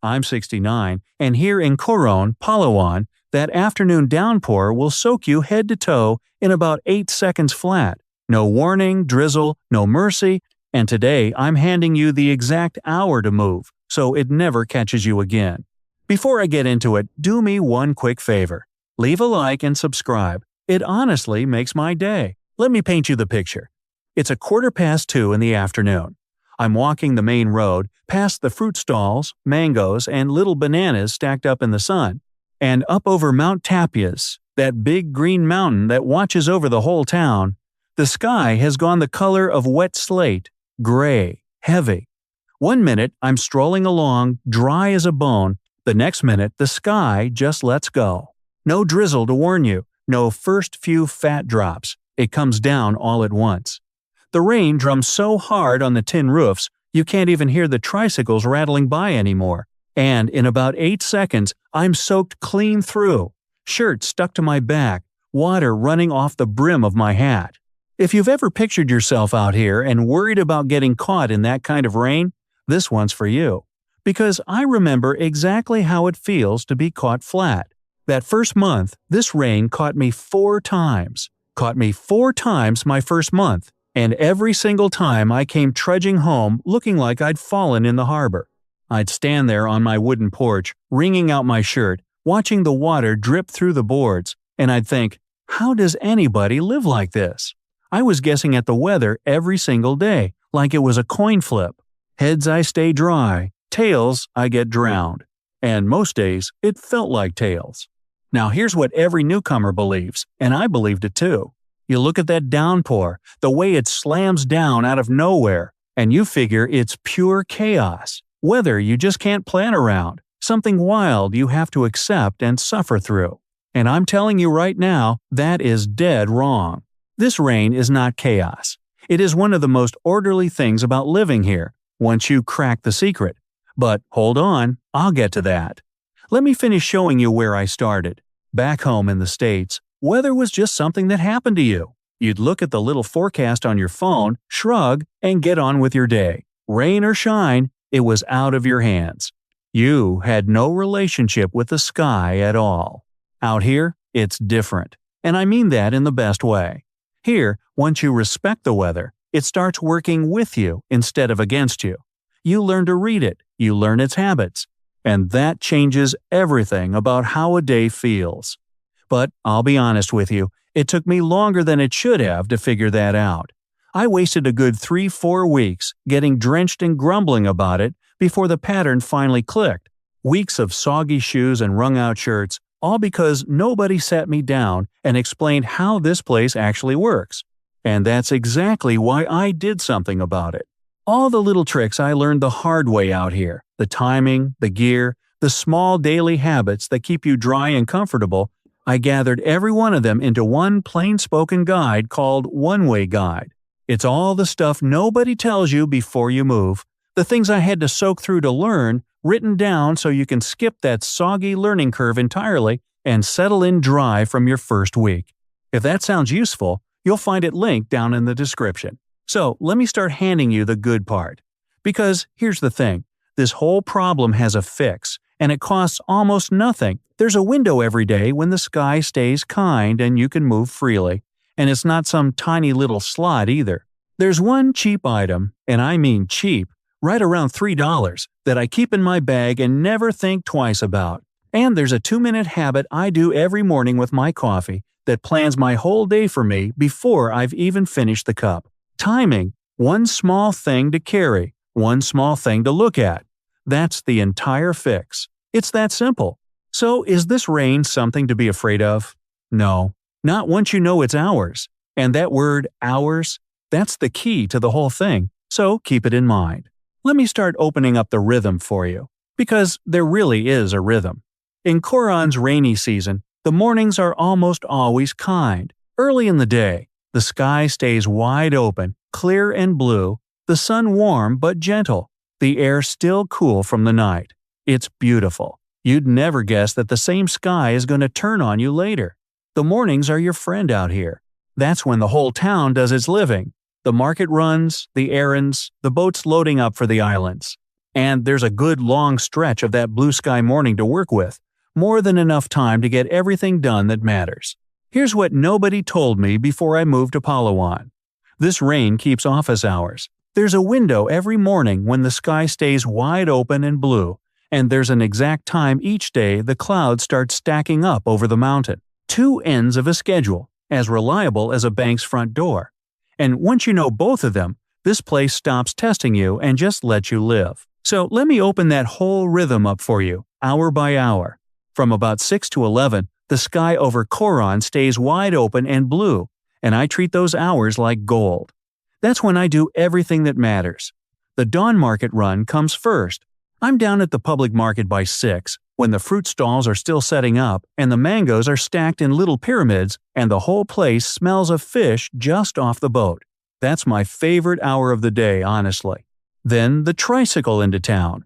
I'm 69, and here in Coron, Palawan, that afternoon downpour will soak you head to toe in about 8 seconds flat. No warning, drizzle, no mercy, and today I'm handing you the exact hour to move, so it never catches you again. Before I get into it, do me one quick favor. Leave a like and subscribe. It honestly makes my day. Let me paint you the picture. It's 2:15 in the afternoon. I'm walking the main road, past the fruit stalls, mangoes, and little bananas stacked up in the sun, and up over Mount Tapias, that big green mountain that watches over the whole town. The sky has gone the color of wet slate, gray, heavy. One minute I'm strolling along, dry as a bone. The next minute the sky just lets go. No drizzle to warn you, no first few fat drops. It comes down all at once. The rain drums so hard on the tin roofs, you can't even hear the tricycles rattling by anymore. And in about 8 seconds, I'm soaked clean through. Shirt stuck to my back, water running off the brim of my hat. If you've ever pictured yourself out here and worried about getting caught in that kind of rain, this one's for you. Because I remember exactly how it feels to be caught flat. That first month, this rain caught me 4 times. Caught me 4 times my first month. And every single time I came trudging home looking like I'd fallen in the harbor. I'd stand there on my wooden porch, wringing out my shirt, watching the water drip through the boards, and I'd think, how does anybody live like this? I was guessing at the weather every single day, like it was a coin flip. Heads I stay dry, tails I get drowned. And most days, it felt like tails. Now here's what every newcomer believes, and I believed it too. You look at that downpour, the way it slams down out of nowhere, and you figure it's pure chaos. Weather you just can't plan around. Something wild you have to accept and suffer through. And I'm telling you right now, that is dead wrong. This rain is not chaos. It is one of the most orderly things about living here, once you crack the secret. But hold on, I'll get to that. Let me finish showing you where I started. Back home in the States, weather was just something that happened to you. You'd look at the little forecast on your phone, shrug, and get on with your day. Rain or shine, it was out of your hands. You had no relationship with the sky at all. Out here, it's different. And I mean that in the best way. Here, once you respect the weather, it starts working with you instead of against you. You learn to read it, you learn its habits. And that changes everything about how a day feels. But I'll be honest with you, it took me longer than it should have to figure that out. I wasted a good 3-4 weeks getting drenched and grumbling about it before the pattern finally clicked. Weeks of soggy shoes and wrung-out shirts, all because nobody sat me down and explained how this place actually works. And that's exactly why I did something about it. All the little tricks I learned the hard way out here, the timing, the gear, the small daily habits that keep you dry and comfortable, I gathered every one of them into one plain-spoken guide called One-Way Guide. It's all the stuff nobody tells you before you move, the things I had to soak through to learn, written down so you can skip that soggy learning curve entirely and settle in dry from your first week. If that sounds useful, you'll find it linked down in the description. So let me start handing you the good part. Because here's the thing, this whole problem has a fix, and it costs almost nothing. There's a window every day when the sky stays kind and you can move freely. And it's not some tiny little slot either. There's one cheap item, and I mean cheap, right around $3, that I keep in my bag and never think twice about. And there's a 2-minute habit I do every morning with my coffee that plans my whole day for me before I've even finished the cup. Timing, one small thing to carry, one small thing to look at. That's the entire fix. It's that simple. So is this rain something to be afraid of? No, not once you know it's ours. And that word, ours, that's the key to the whole thing, so keep it in mind. Let me start opening up the rhythm for you, because there really is a rhythm. In Coron's rainy season, the mornings are almost always kind. Early in the day, the sky stays wide open, clear and blue, the sun warm but gentle, the air still cool from the night. It's beautiful. You'd never guess that the same sky is going to turn on you later. The mornings are your friend out here. That's when the whole town does its living. The market runs, the errands, the boats loading up for the islands. And there's a good long stretch of that blue sky morning to work with, more than enough time to get everything done that matters. Here's what nobody told me before I moved to Palawan. This rain keeps office hours. There's a window every morning when the sky stays wide open and blue, and there's an exact time each day the clouds start stacking up over the mountain. 2 ends of a schedule, as reliable as a bank's front door. And once you know both of them, this place stops testing you and just lets you live. So let me open that whole rhythm up for you, hour by hour. From about 6 to 11, the sky over Coron stays wide open and blue, and I treat those hours like gold. That's when I do everything that matters. The dawn market run comes first. I'm down at the public market by 6, when the fruit stalls are still setting up and the mangoes are stacked in little pyramids and the whole place smells of fish just off the boat. That's my favorite hour of the day, honestly. Then the tricycle into town.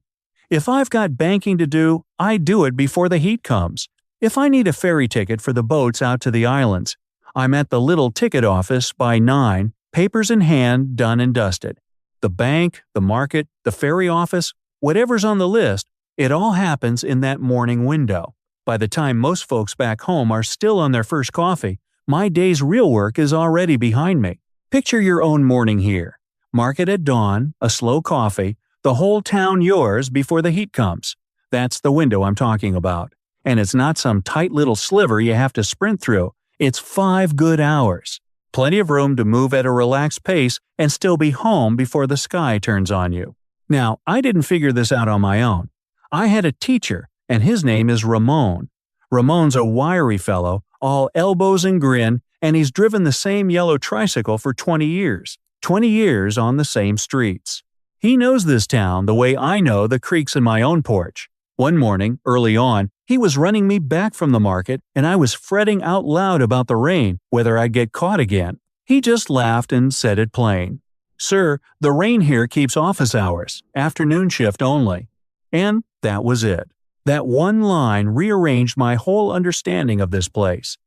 If I've got banking to do, I do it before the heat comes. If I need a ferry ticket for the boats out to the islands, I'm at the little ticket office by 9, papers in hand, done and dusted. The bank, the market, the ferry office, whatever's on the list, it all happens in that morning window. By the time most folks back home are still on their first coffee, my day's real work is already behind me. Picture your own morning here. Market at dawn, a slow coffee, the whole town yours before the heat comes. That's the window I'm talking about. And it's not some tight little sliver you have to sprint through. It's 5 good hours. Plenty of room to move at a relaxed pace and still be home before the sky turns on you. Now, I didn't figure this out on my own. I had a teacher, and his name is Ramon. Ramon's a wiry fellow, all elbows and grin, and he's driven the same yellow tricycle for 20 years. 20 years on the same streets. He knows this town the way I know the creaks in my own porch. One morning, early on, he was running me back from the market, and I was fretting out loud about the rain, whether I'd get caught again. He just laughed and said it plain. "Sir, the rain here keeps office hours, afternoon shift only." And that was it. That one line rearranged my whole understanding of this place.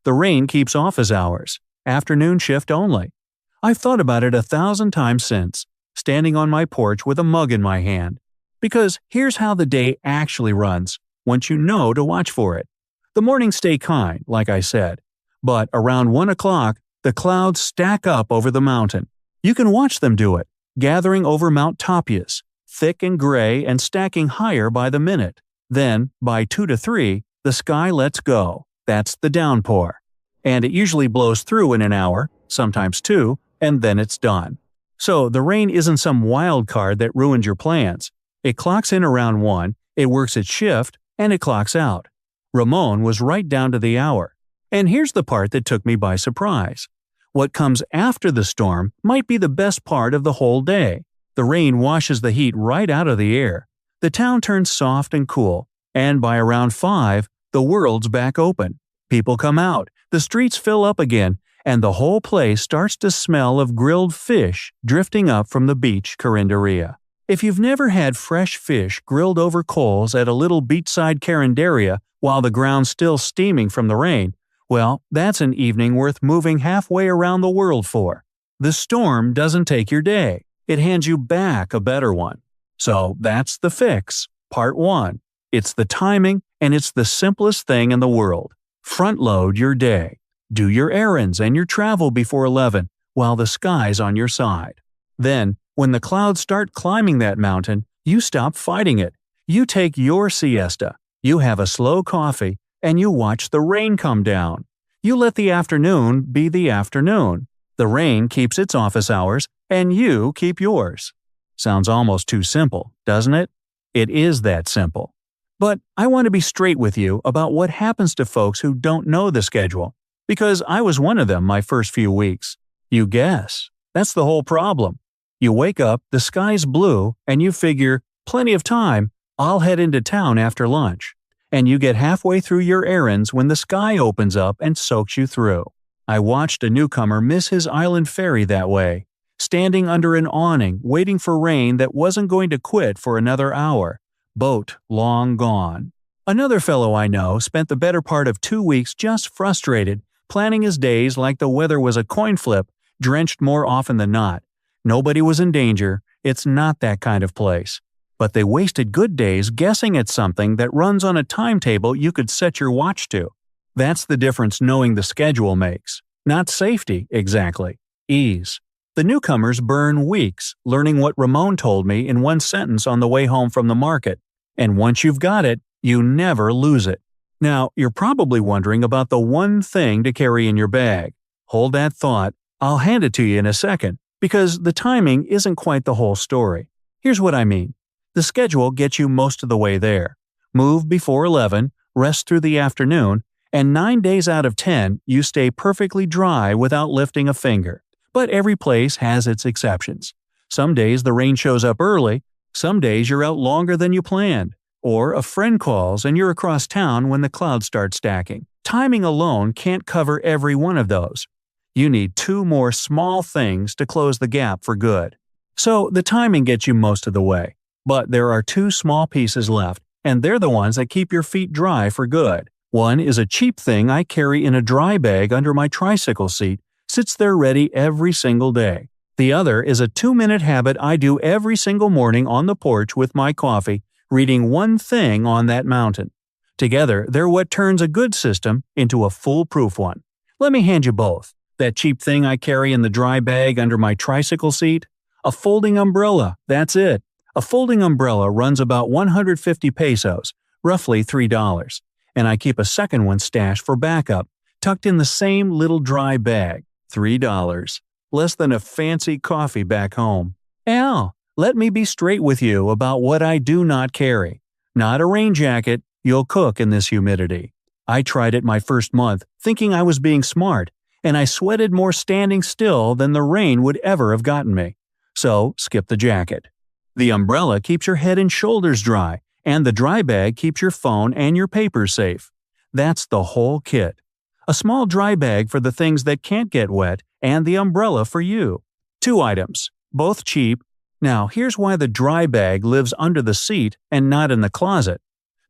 The rain keeps office hours, afternoon shift only. I've thought about it 1,000 times since, standing on my porch with a mug in my hand. Because here's how the day actually runs, once you know to watch for it. The mornings stay kind, like I said. But around 1 o'clock, the clouds stack up over the mountain. You can watch them do it, gathering over Mount Tapias, thick and gray and stacking higher by the minute. Then, by 2 to 3, the sky lets go. That's the downpour. And it usually blows through in an hour, sometimes 2, and then it's done. So the rain isn't some wild card that ruins your plans. It clocks in around 1, it works its shift, and it clocks out. Ramon was right down to the hour. And here's the part that took me by surprise. What comes after the storm might be the best part of the whole day. The rain washes the heat right out of the air. The town turns soft and cool, and by around 5, the world's back open. People come out, the streets fill up again, and the whole place starts to smell of grilled fish drifting up from the beach Carinderia. If you've never had fresh fish grilled over coals at a little beachside carinderia while the ground's still steaming from the rain, well, that's an evening worth moving halfway around the world for. The storm doesn't take your day. It hands you back a better one. So that's the fix. Part 1. It's the timing, and it's the simplest thing in the world. Front load your day. Do your errands and your travel before 11 while the sky's on your side. Then, when the clouds start climbing that mountain, you stop fighting it. You take your siesta. You have a slow coffee, and you watch the rain come down. You let the afternoon be the afternoon. The rain keeps its office hours, and you keep yours. Sounds almost too simple, doesn't it? It is that simple. But I want to be straight with you about what happens to folks who don't know the schedule, because I was one of them my first few weeks. You guess. That's the whole problem. You wake up, the sky's blue, and you figure, plenty of time, I'll head into town after lunch. And you get halfway through your errands when the sky opens up and soaks you through. I watched a newcomer miss his island ferry that way, standing under an awning waiting for rain that wasn't going to quit for another hour. Boat long gone. Another fellow I know spent the better part of 2 weeks just frustrated, planning his days like the weather was a coin flip, drenched more often than not. Nobody was in danger. It's not that kind of place. but they wasted good days guessing at something that runs on a timetable you could set your watch to. That's the difference knowing the schedule makes. Not safety, exactly. Ease. The newcomers burn weeks learning what Ramon told me in one sentence on the way home from the market. And once you've got it, you never lose it. Now, you're probably wondering about the one thing to carry in your bag. Hold that thought. I'll hand it to you in a second, because the timing isn't quite the whole story. Here's what I mean. The schedule gets you most of the way there. Move before 11, rest through the afternoon, and 9 days out of 10, you stay perfectly dry without lifting a finger. But every place has its exceptions. Some days the rain shows up early, some days you're out longer than you planned, or a friend calls and you're across town when the clouds start stacking. Timing alone can't cover every one of those. You need 2 more small things to close the gap for good. So the timing gets you most of the way. But there are 2 small pieces left, and they're the ones that keep your feet dry for good. One is a cheap thing I carry in a dry bag under my tricycle seat, sits there ready every single day. The other is a 2-minute habit I do every single morning on the porch with my coffee, reading one thing on that mountain. Together, they're what turns a good system into a foolproof one. Let me hand you both. That cheap thing I carry in the dry bag under my tricycle seat? A folding umbrella, that's it. A folding umbrella runs about 150 pesos, roughly $3, and I keep a second one stashed for backup, tucked in the same little dry bag, $3. Less than a fancy coffee back home. Al, let me be straight with you about what I do not carry. Not a rain jacket, you'll cook in this humidity. I tried it my first month, thinking I was being smart, and I sweated more standing still than the rain would ever have gotten me. So, skip the jacket. The umbrella keeps your head and shoulders dry, and the dry bag keeps your phone and your papers safe. That's the whole kit. A small dry bag for the things that can't get wet, and the umbrella for you. 2 items, both cheap. Now, here's why the dry bag lives under the seat and not in the closet.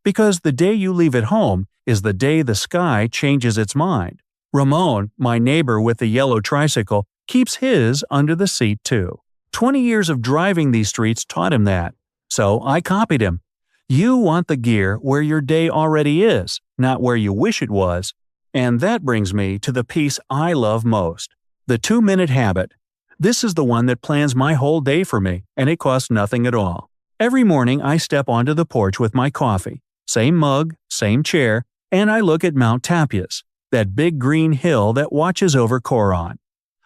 Because the day you leave it home is the day the sky changes its mind. Ramon, my neighbor with the yellow tricycle, keeps his under the seat too. 20 years of driving these streets taught him that. So I copied him. You want the gear where your day already is, not where you wish it was. And that brings me to the piece I love most. The 2-minute habit. This is the one that plans my whole day for me, and it costs nothing at all. Every morning I step onto the porch with my coffee. Same mug, same chair, and I look at Mount Tapias, that big green hill that watches over Coron.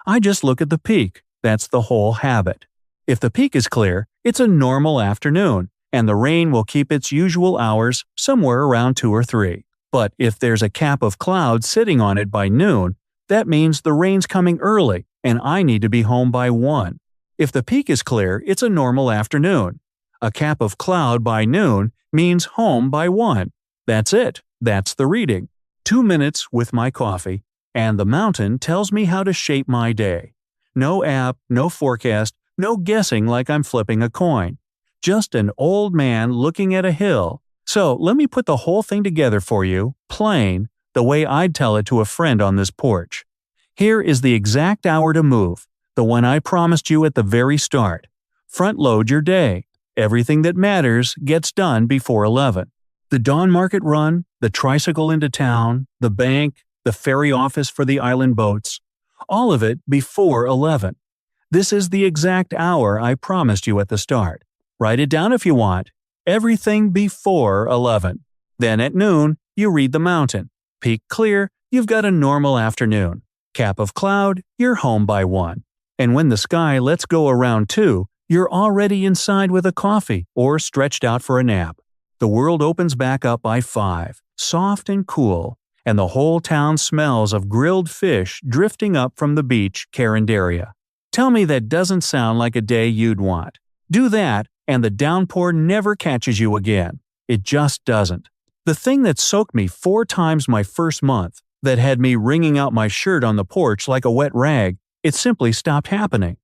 I just look at the peak. That's the whole habit. If the peak is clear, it's a normal afternoon, and the rain will keep its usual hours somewhere around 2 or 3. But if there's a cap of clouds sitting on it by noon, that means the rain's coming early, and I need to be home by 1. If the peak is clear, it's a normal afternoon. A cap of cloud by noon means home by 1. That's it. That's the reading. 2 minutes with my coffee, and the mountain tells me how to shape my day. No app, no forecast, no guessing like I'm flipping a coin. Just an old man looking at a hill. So let me put the whole thing together for you, plain, the way I'd tell it to a friend on this porch. Here is the exact hour to move, the one I promised you at the very start. Front load your day. Everything that matters gets done before 11. The dawn market run, the tricycle into town, the bank, the ferry office for the island boats. All of it before 11. This is the exact hour I promised you at the start. Write it down if you want. Everything before 11. Then at noon, you read the mountain. Peak clear, you've got a normal afternoon. Cap of cloud, you're home by 1. And when the sky lets go around 2, you're already inside with a coffee or stretched out for a nap. The world opens back up by 5, soft and cool, and the whole town smells of grilled fish drifting up from the beach Carinderia. Tell me that doesn't sound like a day you'd want. Do that, and the downpour never catches you again. It just doesn't. The thing that soaked me 4 times my first month, that had me wringing out my shirt on the porch like a wet rag, it simply stopped happening.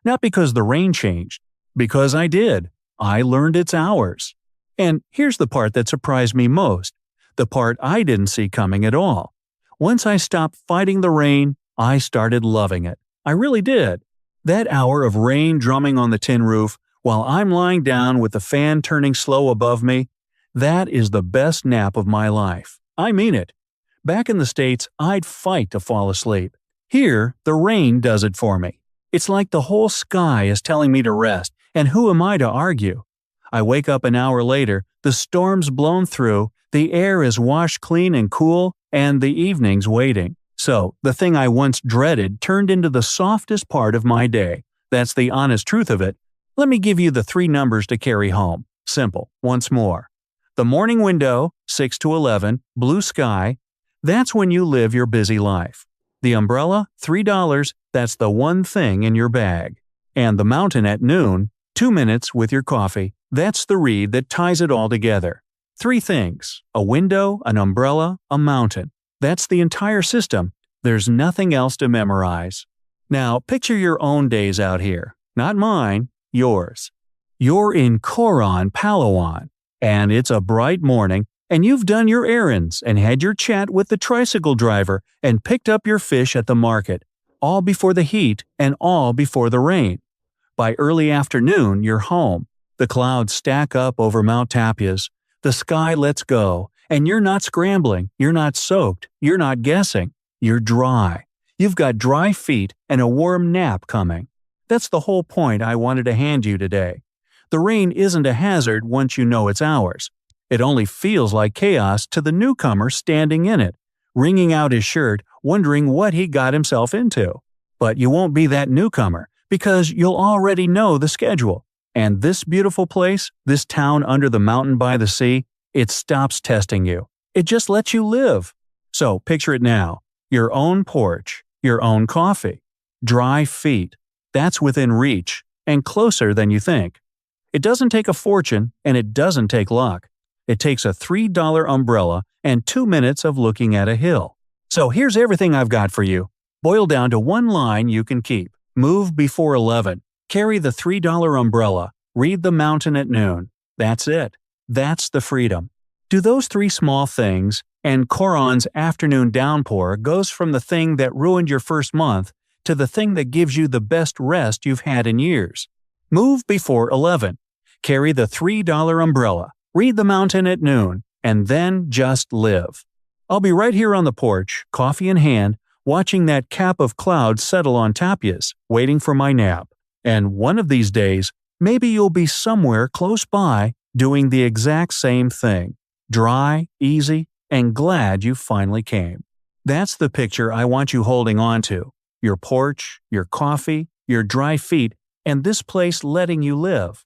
Not because the rain changed, because I did. I learned its hours. And here's the part that surprised me most, the part I didn't see coming at all. Once I stopped fighting the rain, I started loving it. I really did. That hour of rain drumming on the tin roof while I'm lying down with the fan turning slow above me, that is the best nap of my life. I mean it. Back in the States, I'd fight to fall asleep. Here, the rain does it for me. It's like the whole sky is telling me to rest, and who am I to argue? I wake up an hour later, the storm's blown through, the air is washed clean and cool, and the evening's waiting. So, the thing I once dreaded turned into the softest part of my day. That's the honest truth of it. Let me give you the 3 numbers to carry home. Simple. Once more. The morning window, 6 to 11, blue sky, that's when you live your busy life. The umbrella, $3, that's the one thing in your bag. And the mountain at noon, 2 minutes with your coffee, that's the read that ties it all together. 3 things: a window, an umbrella, a mountain. That's the entire system. There's nothing else to memorize. Now, picture your own days out here. Not mine, yours. You're in Coron, Palawan, and it's a bright morning, and you've done your errands and had your chat with the tricycle driver and picked up your fish at the market, all before the heat and all before the rain. By early afternoon, you're home. The clouds stack up over Mount Tapias. The sky lets go, and you're not scrambling, you're not soaked, you're not guessing. You're dry. You've got dry feet and a warm nap coming. That's the whole point I wanted to hand you today. The rain isn't a hazard once you know it's ours. It only feels like chaos to the newcomer standing in it, wringing out his shirt, wondering what he got himself into. But you won't be that newcomer, because you'll already know the schedule. And this beautiful place, this town under the mountain by the sea, it stops testing you. It just lets you live. So picture it now. Your own porch, your own coffee, dry feet. That's within reach and closer than you think. It doesn't take a fortune, and it doesn't take luck. It takes a $3 umbrella and 2 minutes of looking at a hill. So here's everything I've got for you. Boiled down to one line you can keep. Move before 11. Carry the $3 umbrella. Read the mountain at noon. That's it. That's the freedom. Do those 3 small things, and Coron's afternoon downpour goes from the thing that ruined your first month to the thing that gives you the best rest you've had in years. Move before 11. Carry the $3 umbrella. Read the mountain at noon. And then just live. I'll be right here on the porch, coffee in hand, watching that cap of clouds settle on Tapias, waiting for my nap. And one of these days, maybe you'll be somewhere close by doing the exact same thing. Dry, easy, and glad you finally came. That's the picture I want you holding on to. Your porch, your coffee, your dry feet, and this place letting you live.